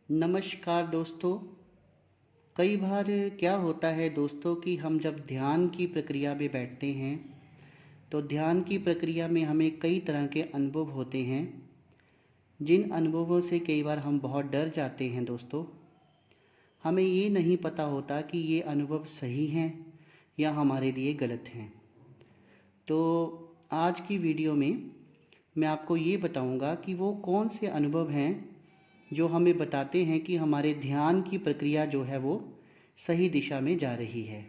नमस्कार दोस्तों। कई बार क्या होता है दोस्तों कि हम जब ध्यान की प्रक्रिया में बैठते हैं तो ध्यान की प्रक्रिया में हमें कई तरह के अनुभव होते हैं, जिन अनुभवों से कई बार हम बहुत डर जाते हैं दोस्तों। हमें ये नहीं पता होता कि ये अनुभव सही हैं या हमारे लिए गलत हैं। तो आज की वीडियो में मैं आपको ये बताऊंगा कि वो कौन से अनुभव हैं जो हमें बताते हैं कि हमारे ध्यान की प्रक्रिया जो है वो सही दिशा में जा रही है।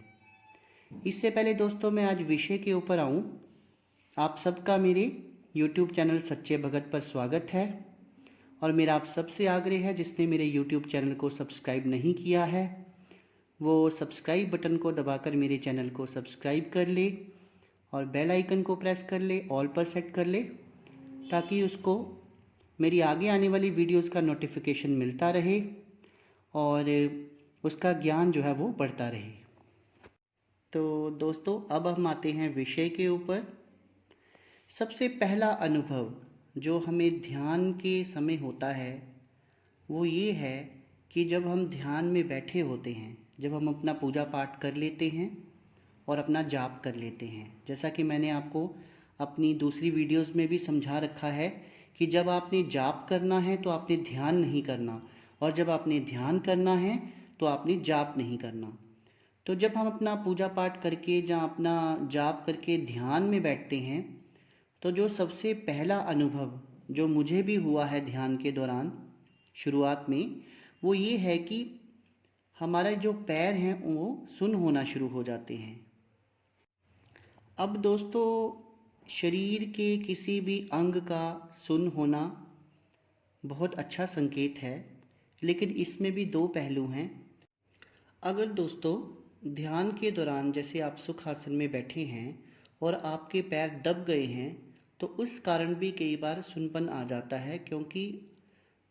इससे पहले दोस्तों मैं आज विषय के ऊपर आऊँ, आप सबका मेरे YouTube चैनल सच्चे भगत पर स्वागत है। और मेरा आप सबसे आग्रह है, जिसने मेरे YouTube चैनल को सब्सक्राइब नहीं किया है वो सब्सक्राइब बटन को दबाकर मेरे चैनल को सब्सक्राइब कर ले और बेल आइकन को प्रेस कर ले, ऑल पर सेट कर ले, ताकि उसको मेरी आगे आने वाली वीडियोस का नोटिफिकेशन मिलता रहे और उसका ज्ञान जो है वो बढ़ता रहे। तो दोस्तों अब हम आते हैं विषय के ऊपर। सबसे पहला अनुभव जो हमें ध्यान के समय होता है वो ये है कि जब हम ध्यान में बैठे होते हैं, जब हम अपना पूजा पाठ कर लेते हैं और अपना जाप कर लेते हैं। जैसा कि मैंने आपको अपनी दूसरी वीडियोस में भी समझा रखा है कि जब आपने जाप करना है तो आपने ध्यान नहीं करना, और जब आपने ध्यान करना है तो आपने जाप नहीं करना। तो जब हम अपना पूजा पाठ करके या अपना जाप करके ध्यान में बैठते हैं तो जो सबसे पहला अनुभव जो मुझे भी हुआ है ध्यान के दौरान शुरुआत में, वो ये है कि हमारे जो पैर हैं वो सुन्न होना शुरू हो जाते हैं। अब दोस्तों, शरीर के किसी भी अंग का सुन्न होना बहुत अच्छा संकेत है, लेकिन इसमें भी दो पहलू हैं। अगर दोस्तों ध्यान के दौरान जैसे आप सुख आसन में बैठे हैं और आपके पैर दब गए हैं तो उस कारण भी कई बार सुन्नपन आ जाता है, क्योंकि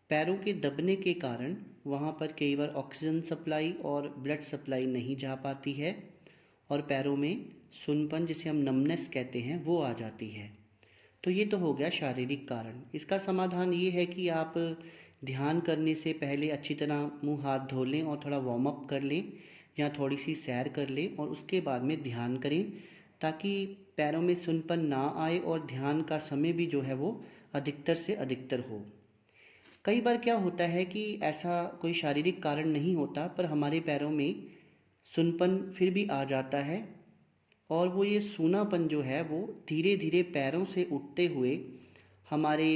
पैरों के दबने के कारण वहाँ पर कई बार ऑक्सीजन सप्लाई और ब्लड सप्लाई नहीं जा पाती है और पैरों में सुन्नपन, जिसे हम नमनेस कहते हैं, वो आ जाती है। तो ये तो हो गया शारीरिक कारण। इसका समाधान ये है कि आप ध्यान करने से पहले अच्छी तरह मुंह हाथ धो लें और थोड़ा वार्म अप कर लें या थोड़ी सी सैर कर लें और उसके बाद में ध्यान करें, ताकि पैरों में सुन्नपन ना आए और ध्यान का समय भी जो है वो अधिकतर से अधिकतर हो। कई बार क्या होता है कि ऐसा कोई शारीरिक कारण नहीं होता, पर हमारे पैरों में सुन्नपन फिर भी आ जाता है और वो ये सूनापन जो है वो धीरे धीरे पैरों से उठते हुए हमारे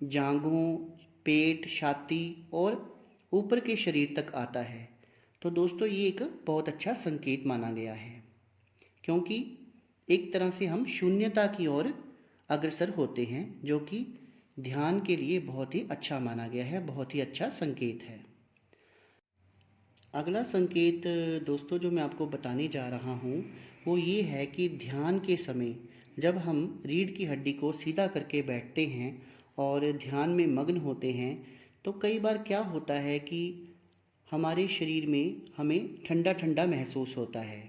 जांघों, पेट, छाती और ऊपर के शरीर तक आता है। तो दोस्तों ये एक बहुत अच्छा संकेत माना गया है, क्योंकि एक तरह से हम शून्यता की ओर अग्रसर होते हैं, जो कि ध्यान के लिए बहुत ही अच्छा माना गया है, बहुत ही अच्छा संकेत है। अगला संकेत दोस्तों जो मैं आपको बताने जा रहा हूँ वो ये है कि ध्यान के समय जब हम रीढ़ की हड्डी को सीधा करके बैठते हैं और ध्यान में मग्न होते हैं तो कई बार क्या होता है कि हमारे शरीर में हमें ठंडा ठंडा महसूस होता है,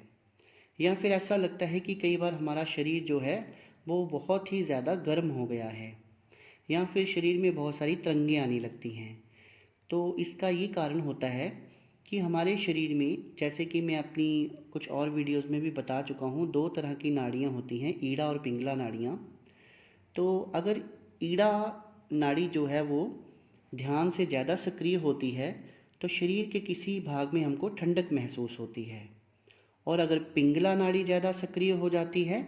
या फिर ऐसा लगता है कि कई बार हमारा शरीर जो है वो बहुत ही ज़्यादा गर्म हो गया है, या फिर शरीर में बहुत सारी तरंगें आने लगती हैं। तो इसका ये कारण होता है कि हमारे शरीर में, जैसे कि मैं अपनी कुछ और वीडियोस में भी बता चुका हूँ, दो तरह की नाड़ियाँ होती हैं, ईड़ा और पिंगला नाड़ियाँ। तो अगर ईड़ा नाड़ी जो है वो ध्यान से ज़्यादा सक्रिय होती है तो शरीर के किसी भाग में हमको ठंडक महसूस होती है, और अगर पिंगला नाड़ी ज़्यादा सक्रिय हो जाती है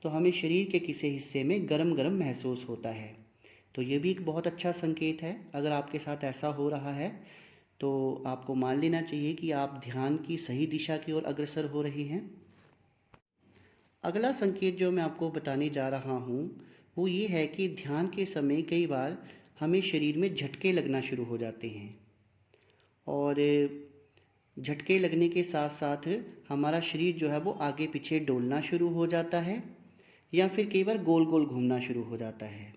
तो हमें शरीर के किसी हिस्से में गरम गरम महसूस होता है। तो ये भी एक बहुत अच्छा संकेत है। अगर आपके साथ ऐसा हो रहा है तो आपको मान लेना चाहिए कि आप ध्यान की सही दिशा की ओर अग्रसर हो रहे हैं। अगला संकेत जो मैं आपको बताने जा रहा हूँ वो ये है कि ध्यान के समय कई बार हमें शरीर में झटके लगना शुरू हो जाते हैं, और झटके लगने के साथ साथ हमारा शरीर जो है वो आगे पीछे डोलना शुरू हो जाता है, या फिर कई बार गोल गोल घूमना शुरू हो जाता है।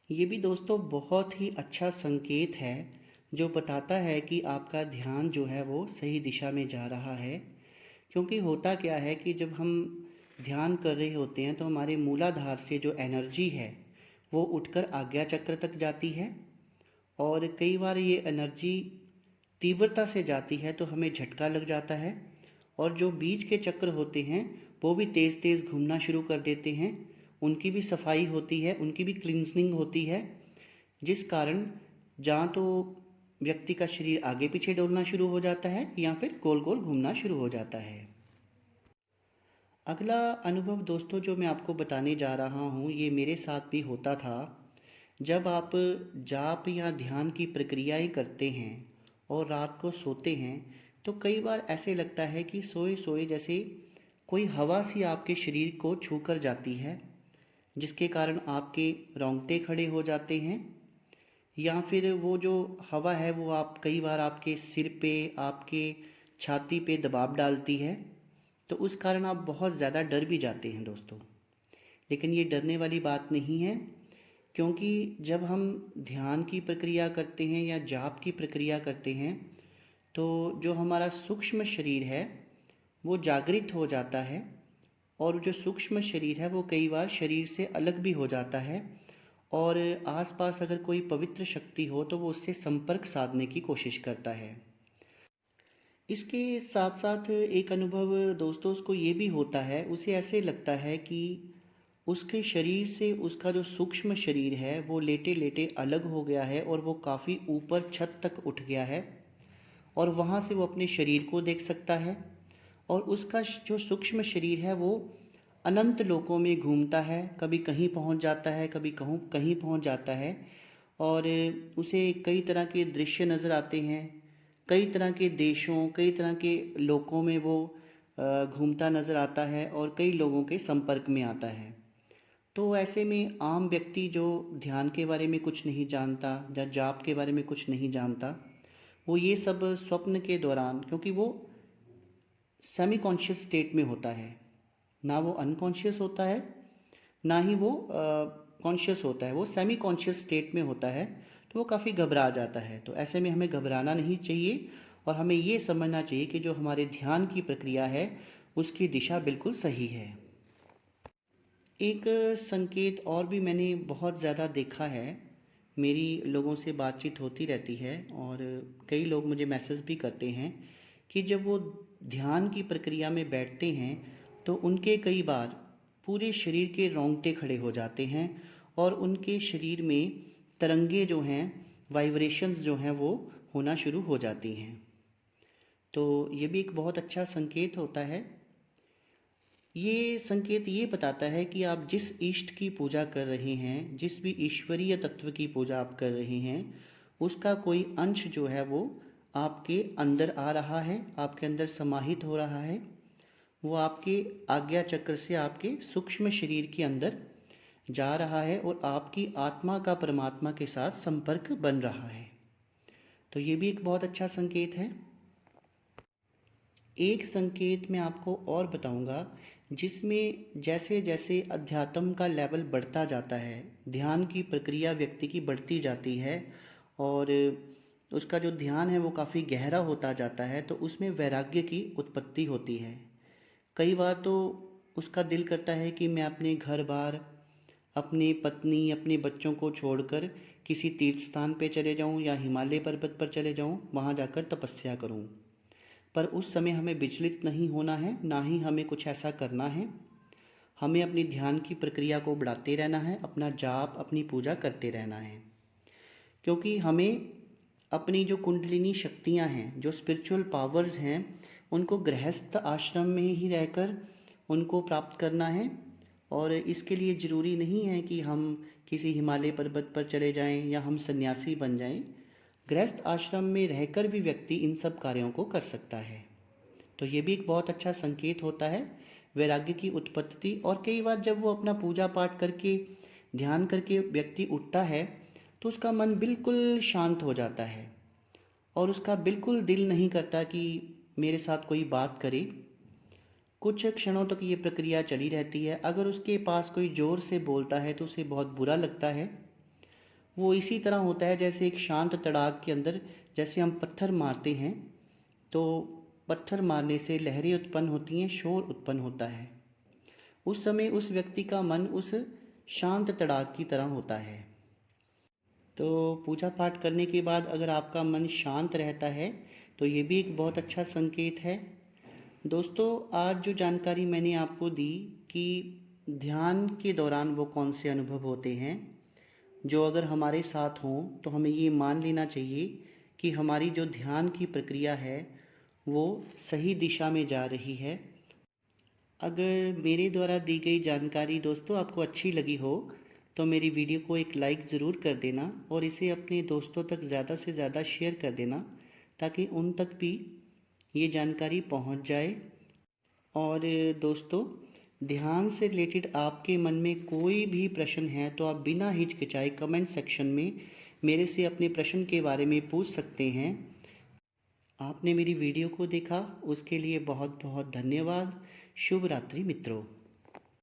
ये भी दोस्तों बहुत ही अच्छा संकेत है जो बताता है कि आपका ध्यान जो है वो सही दिशा में जा रहा है। क्योंकि होता क्या है कि जब हम ध्यान कर रहे होते हैं तो हमारे मूलाधार से जो एनर्जी है वो उठकर आज्ञा चक्र तक जाती है, और कई बार ये एनर्जी तीव्रता से जाती है तो हमें झटका लग जाता है, और जो बीज के चक्र होते हैं वो भी तेज़ तेज़ घूमना शुरू कर देते हैं। उनकी भी सफाई होती है, उनकी भी क्लिनजिंग होती है, जिस कारण जहाँ तो व्यक्ति का शरीर आगे पीछे डोलना शुरू हो जाता है या फिर गोल गोल घूमना शुरू हो जाता है। अगला अनुभव दोस्तों जो मैं आपको बताने जा रहा हूँ, ये मेरे साथ भी होता था। जब आप जाप या ध्यान की प्रक्रियाएं करते हैं और रात को सोते हैं, तो कई बार ऐसे लगता है कि सोए सोए जैसे कोई हवा सी आपके शरीर को छू कर जाती है, जिसके कारण आपके रोंगटे खड़े हो जाते हैं, या फिर वो जो हवा है वो आप कई बार आपके सिर पे, आपके छाती पे दबाव डालती है, तो उस कारण आप बहुत ज़्यादा डर भी जाते हैं दोस्तों। लेकिन ये डरने वाली बात नहीं है, क्योंकि जब हम ध्यान की प्रक्रिया करते हैं या जाप की प्रक्रिया करते हैं, तो जो हमारा सूक्ष्म शरीर है वो जागृत हो जाता है, और जो सूक्ष्म शरीर है वो कई बार शरीर से अलग भी हो जाता है, और आसपास अगर कोई पवित्र शक्ति हो तो वो उससे संपर्क साधने की कोशिश करता है। इसके साथ साथ एक अनुभव दोस्तों उसको ये भी होता है, उसे ऐसे लगता है कि उसके शरीर से उसका जो सूक्ष्म शरीर है वो लेटे लेटे अलग हो गया है, और वो काफ़ी ऊपर छत तक उठ गया है, और वहाँ से वो अपने शरीर को देख सकता है, और उसका जो सूक्ष्म शरीर है वो अनंत लोकों में घूमता है, कभी कहीं पहुँच जाता है, कभी कहूँ कहीं पहुँच जाता है, और उसे कई तरह के दृश्य नज़र आते हैं, कई तरह के देशों, कई तरह के लोकों में वो घूमता नज़र आता है, और कई लोगों के संपर्क में आता है। तो ऐसे में आम व्यक्ति जो ध्यान के बारे में कुछ नहीं जानता या जाप के बारे में कुछ नहीं जानता, वो ये सब स्वप्न के दौरान, क्योंकि वो सेमी कॉन्शियस स्टेट में होता है, ना वो अनकॉन्शियस होता है, ना ही वो कॉन्शियस होता है, वो सेमी कॉन्शियस स्टेट में होता है, तो वो काफ़ी घबरा जाता है। तो ऐसे में हमें घबराना नहीं चाहिए, और हमें ये समझना चाहिए कि जो हमारे ध्यान की प्रक्रिया है उसकी दिशा बिल्कुल सही है। एक संकेत और भी मैंने बहुत ज़्यादा देखा है, मेरी लोगों से बातचीत होती रहती है, और कई लोग मुझे मैसेज भी करते हैं कि जब वो ध्यान की प्रक्रिया में बैठते हैं तो उनके कई बार पूरे शरीर के रोंगटे खड़े हो जाते हैं, और उनके शरीर में तरंगे जो हैं, वाइब्रेशंस जो हैं वो होना शुरू हो जाती हैं। तो ये भी एक बहुत अच्छा संकेत होता है। ये संकेत ये बताता है कि आप जिस इष्ट की पूजा कर रहे हैं, जिस भी ईश्वरीय तत्व की पूजा आप कर रहे हैं, उसका कोई अंश जो है वो आपके अंदर आ रहा है, आपके अंदर समाहित हो रहा है, वो आपके आज्ञा चक्र से आपके सूक्ष्म शरीर के अंदर जा रहा है, और आपकी आत्मा का परमात्मा के साथ संपर्क बन रहा है। तो ये भी एक बहुत अच्छा संकेत है। एक संकेत मैं आपको और बताऊंगा, जिसमें जैसे जैसे अध्यात्म का लेवल बढ़ता जाता है, ध्यान की प्रक्रिया व्यक्ति की बढ़ती जाती है, और उसका जो ध्यान है वो काफ़ी गहरा होता जाता है, तो उसमें वैराग्य की उत्पत्ति होती है। कई बार तो उसका दिल करता है कि मैं अपने घर बार, अपनी पत्नी, अपने बच्चों को छोड़कर किसी तीर्थ स्थान पे चले जाऊं, या हिमालय पर्वत पर चले जाऊं, वहां जाकर तपस्या करूं। पर उस समय हमें विचलित नहीं होना है, ना ही हमें कुछ ऐसा करना है। हमें अपनी ध्यान की प्रक्रिया को बढ़ाते रहना है, अपना जाप, अपनी पूजा करते रहना है, क्योंकि हमें अपनी जो कुंडलिनी शक्तियाँ हैं, जो स्पिरिचुअल पावर्स हैं, उनको गृहस्थ आश्रम में ही रहकर उनको प्राप्त करना है। और इसके लिए ज़रूरी नहीं है कि हम किसी हिमालय पर्वत पर चले जाएं या हम सन्यासी बन जाएं। गृहस्थ आश्रम में रहकर भी व्यक्ति इन सब कार्यों को कर सकता है। तो ये भी एक बहुत अच्छा संकेत होता है वैराग्य की उत्पत्ति। और कई बार जब वो अपना पूजा पाठ करके, ध्यान करके व्यक्ति उठता है, तो उसका मन बिल्कुल शांत हो जाता है, और उसका बिल्कुल दिल नहीं करता कि मेरे साथ कोई बात करे। कुछ क्षणों तक ये प्रक्रिया चली रहती है। अगर उसके पास कोई ज़ोर से बोलता है तो उसे बहुत बुरा लगता है। वो इसी तरह होता है जैसे एक शांत तड़ाक के अंदर, जैसे हम पत्थर मारते हैं तो पत्थर मारने से लहरें उत्पन्न होती हैं, शोर उत्पन्न होता है। उस समय उस व्यक्ति का मन उस शांत तड़ाक की तरह होता है। तो पूजा पाठ करने के बाद अगर आपका मन शांत रहता है तो ये भी एक बहुत अच्छा संकेत है। दोस्तों, आज जो जानकारी मैंने आपको दी कि ध्यान के दौरान वो कौन से अनुभव होते हैं जो अगर हमारे साथ हों तो हमें ये मान लेना चाहिए कि हमारी जो ध्यान की प्रक्रिया है वो सही दिशा में जा रही है। अगर मेरे द्वारा दी गई जानकारी दोस्तों आपको अच्छी लगी हो तो मेरी वीडियो को एक लाइक ज़रूर कर देना और इसे अपने दोस्तों तक ज़्यादा से ज़्यादा शेयर कर देना ताकि उन तक भी ये जानकारी पहुंच जाए। और दोस्तों, ध्यान से रिलेटेड आपके मन में कोई भी प्रश्न है तो आप बिना हिचकिचाए कमेंट सेक्शन में मेरे से अपने प्रश्न के बारे में पूछ सकते हैं। आपने मेरी वीडियो को देखा उसके लिए बहुत बहुत धन्यवाद। शुभ रात्रि मित्रों।